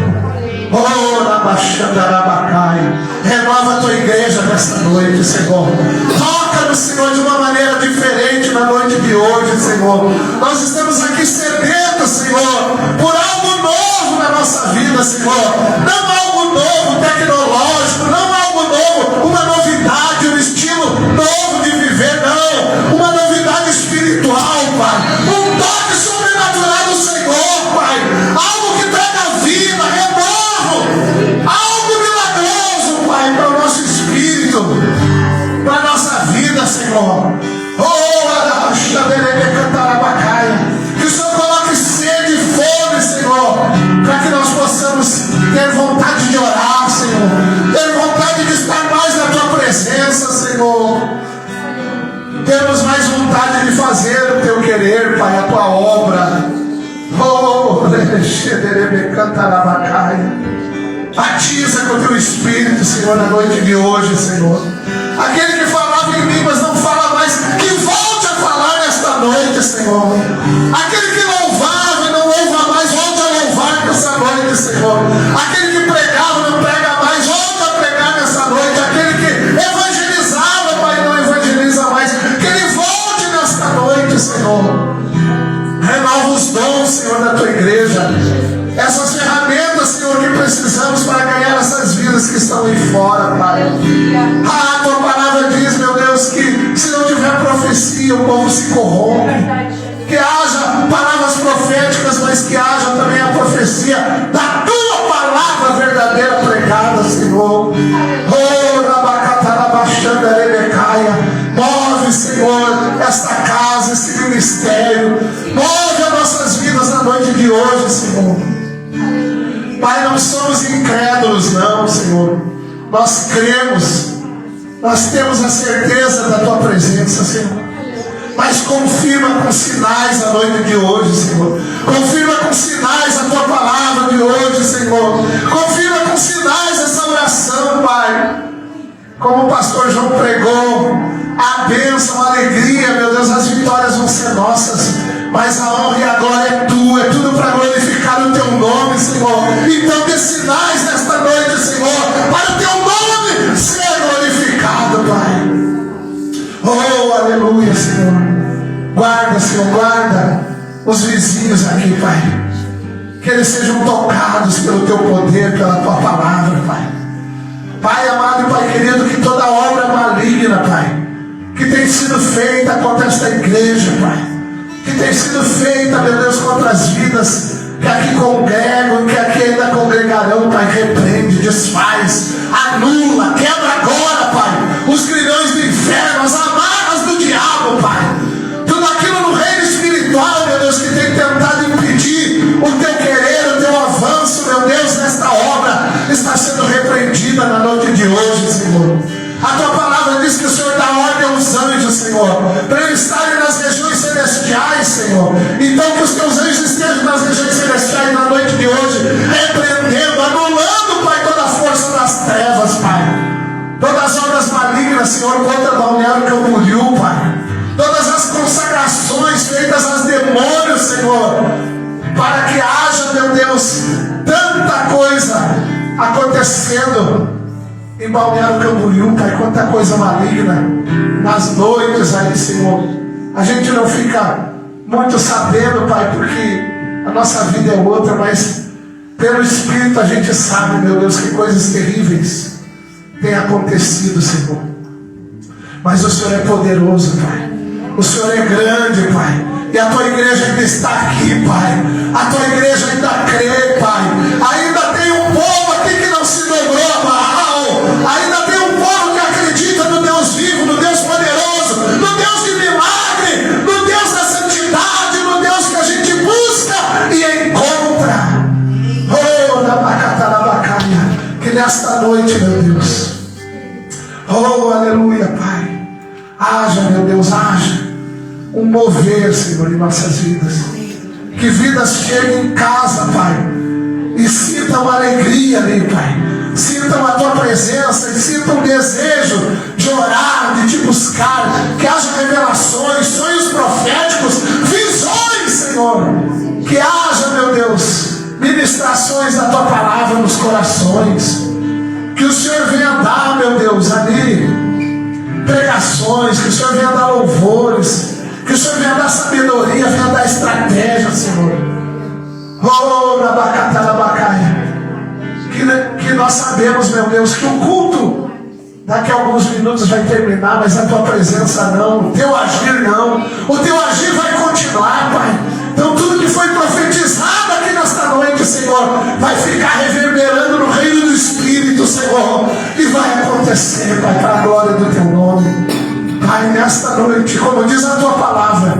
Oh, Rabaxandarabacai. Renova a Tua igreja nesta noite, Senhor. Toca-nos, Senhor, de uma maneira diferente na noite de hoje, Senhor. Nós estamos aqui sedentos, Senhor, por algo novo na nossa vida, Senhor. Não algo novo tecnológico, não algo novo, uma novidade, um estilo novo de viver, não. Uma novidade espiritual, Pai. Um toque sobrenatural do Senhor, Pai. Algo que traga vida, algo milagroso, Pai, para o nosso espírito, para a nossa vida, Senhor. Que o Senhor coloque sede e fome, Senhor, para que nós possamos ter vontade de orar, Senhor. Batiza com o teu Espírito, Senhor, na noite de hoje, Senhor. Aquele que falava em línguas não fala mais, que volte a falar nesta noite, Senhor. Aquele que louvava e não louva mais, volte a louvar nessa noite, Senhor. Aquele que pregava não prega mais, volte a pregar nessa noite. Aquele que evangelizava, Pai, não evangeliza mais. Que ele volte nesta noite, Senhor. Renova os dons, Senhor, da tua igreja. Essas ferramentas, Senhor, que precisamos para ganhar essas vidas que estão aí fora, Pai. A tua palavra diz, meu Deus, que se não tiver profecia, o povo se corrompe. Que haja palavras proféticas, mas que haja também a profecia da tua palavra verdadeira pregada, Senhor. Move, Senhor, esta casa, esse ministério. Move as nossas vidas na noite de hoje, Senhor. Pai, não somos incrédulos, não, Senhor. Nós cremos, nós temos a certeza da tua presença, Senhor. Mas confirma com sinais a noite de hoje, Senhor. Confirma com sinais a tua palavra de hoje, Senhor. Confirma com sinais essa oração, Pai. Como o pastor João pregou, a bênção, a alegria, meu Deus, as vitórias vão ser nossas. Mas a honra e a glória é tua, é tudo para glorificar o teu nome, Senhor. Então dê sinais nesta noite, Senhor, para o teu nome ser glorificado, Pai. Oh, aleluia, Senhor. Guarda, Senhor, guarda os vizinhos aqui, Pai. Que eles sejam tocados pelo teu poder, pela tua palavra, Pai. Pai amado e Pai querido, que toda obra maligna, Pai, que tem sido feita contra esta igreja, Pai, que tem sido feita, meu Deus, contra as vidas que aqui congregam, que aqui ainda congregarão, Pai, repreende, desfaz, anula, quebra agora, Pai, os grilhões do inferno, as amarras do diabo, Pai. Tudo aquilo no reino espiritual, meu Deus, que tem tentado impedir o teu querer, o teu avanço, meu Deus, nesta obra, está sendo repreendida na noite de hoje, Senhor. A tua palavra diz que o Senhor dá ordem aos anjos, Senhor, para eles estarem nas regiões celestiais, Senhor. Então que os teus anjos estejam nas regiões celestiais na noite de hoje, repreendendo, anulando, Pai, toda a força das trevas, Pai. Todas as obras malignas, Senhor, contra Balneário Camboriú, Pai. Todas as consagrações feitas aos demônios, Senhor, para que haja, meu Deus, tanta coisa acontecendo em Balneário Camboriú, Pai, quanta coisa maligna nas noites aí, Senhor. A gente não fica muito sabendo, Pai, porque a nossa vida é outra, mas pelo Espírito a gente sabe, meu Deus, que coisas terríveis têm acontecido, Senhor. Mas o Senhor é poderoso, Pai. O Senhor é grande, Pai. E a tua igreja ainda está aqui, Pai. A tua igreja ainda crê, Pai. Ainda tem um povo aqui que não se dobrou a Baal. Ainda tem um povo que acredita no Deus vivo, no Deus poderoso, no Deus de milagre, no Deus da santidade, no Deus que a gente busca e encontra. Oh, Nabacatarabacaia. Que nesta noite, meu Deus, oh, aleluia, Pai, haja, meu Deus, haja um mover, Senhor, em nossas vidas. Que vidas cheguem em casa, Pai, e sintam alegria ali, Pai. Sintam a tua presença e sintam o desejo de orar, de te buscar. Que haja revelações, sonhos proféticos, visões, Senhor. Que haja, meu Deus, ministrações da tua palavra nos corações. Que o Senhor venha dar, meu Deus, ali pregações, que o Senhor venha dar louvores, que o Senhor venha dar sabedoria, venha dar estratégia, Senhor. Oh, Nabacatarabacaia. Que nós sabemos, meu Deus, que o culto daqui a alguns minutos vai terminar, mas a tua presença não, o teu agir não, o teu agir vai continuar, Pai. Então tudo que foi profetizado aqui nesta noite, Senhor, vai ficar reverberando no reino do Espírito, Senhor, e vai acontecer, Pai, para a glória do teu nome. Pai, nesta noite, como diz a tua palavra,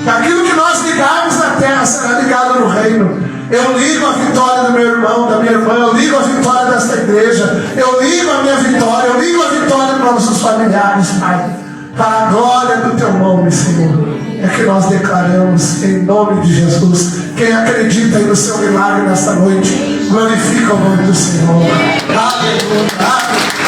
que aquilo que nós ligarmos na terra será ligado no reino. Eu ligo a vitória do meu irmão, da minha irmã, eu ligo a vitória desta igreja, eu ligo a minha vitória, eu ligo a vitória dos nossos familiares, Pai, para a glória do teu nome, Senhor. é que nós declaramos em nome de Jesus. Quem acredita no seu milagre nesta noite, glorifica o nome do Senhor. Aleluia.